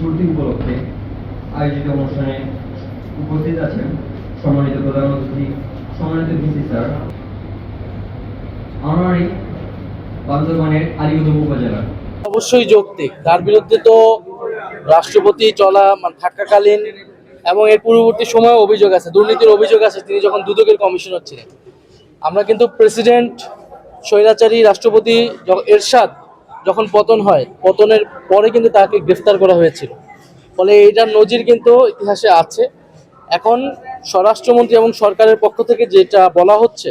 পূর্তি উপলক্ষে আয়োজিত অনুষ্ঠানে উপস্থিত আছেন সম্মানিত প্রধান অতিথি, সম্মানিত ভিসি স্যার, অনারি বান্দরবানের আলীগড় উপজেলা। অবশ্যই যৌক্তিক। তার বিরুদ্ধে তো রাষ্ট্রপতি থাকাকালীন এবং এর পূর্ববর্তী সময়ে অভিযোগ আছে, দুর্নীতির অভিযোগ আছে, তিনি যখন দুদকের কমিশনার ছিলেন। আমরা কিন্তু প্রেসিডেন্ট স্বৈরাচারী রাষ্ট্রপতি এরশাদ যখন পতন হয়, পতনের পরে কিন্তু তাকে গ্রেফতার করা হয়েছিল। ফলে এইটার নজির কিন্তু ইতিহাসে আছে। এখন স্বরাষ্ট্রমন্ত্রী এবং সরকারের পক্ষ থেকে যেটা বলা হচ্ছে,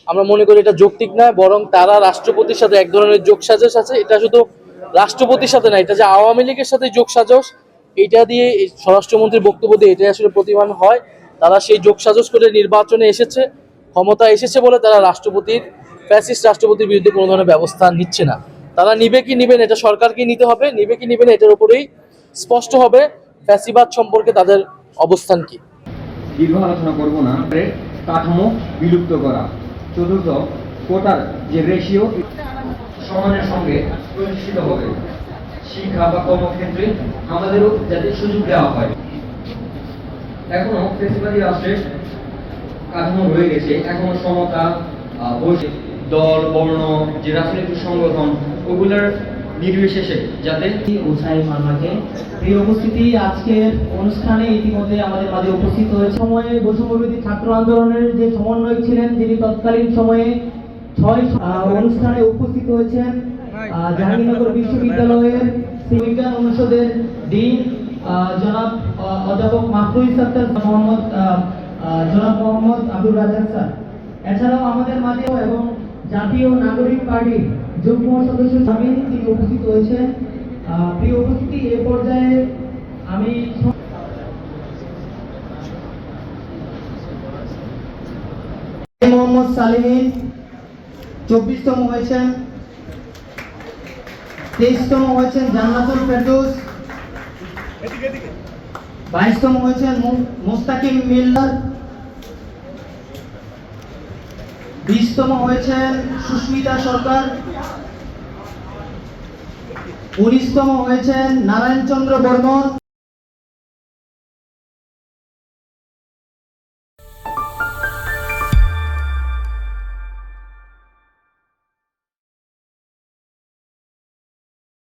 আমরা মনে করি এটা যৌক্তিক নয়, বরং তারা রাষ্ট্রপতির সাথে এক ধরনের যোগসাজশ আছে। এটা শুধু রাষ্ট্রপতির সাথে না, এটা যে আওয়ামী লীগের সাথে যোগসাজশ, এইটা দিয়ে স্বরাষ্ট্রমন্ত্রীর বক্তব্য দিয়ে এটাই আসলে প্রতিমান হয়। তারা সেই যোগসাজশ করে নির্বাচনে এসেছে, ক্ষমতা এসেছে বলে তারা ফ্যাসিস্ট রাষ্ট্রপতির বিরুদ্ধে কোনো ধরনের ব্যবস্থা নিচ্ছে না। তারা নিবে কি নিবে না, এটা সরকারকেই নিতে হবে। নিবে কি নিবে না, এটার উপরেই স্পষ্ট হবে ফ্যাসিবাদ সম্পর্কে তাদের অবস্থান কি। দীর্ঘ আলোচনা করব না। কাঠামো বিলুপ্ত করা। চতুর্থ, কোটার যে রেশিও সমানের সঙ্গে প্রতিষ্ঠিত হবে। শিক্ষা বা কর্মক্ষেত্রে আমাদেরও যাতে সুযোগ দেওয়া হয়। এখনো ফ্যাসিবাদী রাষ্ট্রের কাঠামো রয়ে গেছে। এখনো সমতা, দল, বর্ণ, যে রাজনৈতিক সংগঠন, ওগুলোর নির্বিশেষে যাতে উসাই মার্মাকে এই উপস্থিতি আজকের অনুষ্ঠানে ইতিমধ্যে আমাদের মাঝে উপস্থিত হয়েছে। সময়ে বৈষম্যবিরোধী ছাত্র আন্দোলনের যে সমন্বয়ক ছিলেন, যিনি তৎকালীন সময়ে অনুষ্ঠানে উপস্থিত হয়েছেন জাহাঙ্গীরনগর বিশ্ববিদ্যালয়ের বিজ্ঞান অনুষদের ডিন জনাব অধ্যাপক মাহফুজ আক্তার, জনাব মোহাম্মদ আব্দুর রাজ্জাক স্যার। এছাড়াও আমাদের মাঝে এবং জাতীয় নাগরিক পার্টির যুগ্ম সদস্য সামিল তিনি উপস্থিত হয়েছেন। প্রিয় উপস্থিতি, এ পর্যায়ে আমি মোহাম্মদ সালিমিন 24তম হয়েছেন, 23তম হয়েছেন জান্নাতুল ফেরদৌস, 22তম হয়েছেন মুস্তাকিম মিল্লার, 20তম হয়েছেন সুস্মিতা সরকার, 19তম হয়েছেন নারায়ণ চন্দ্র বর্মন,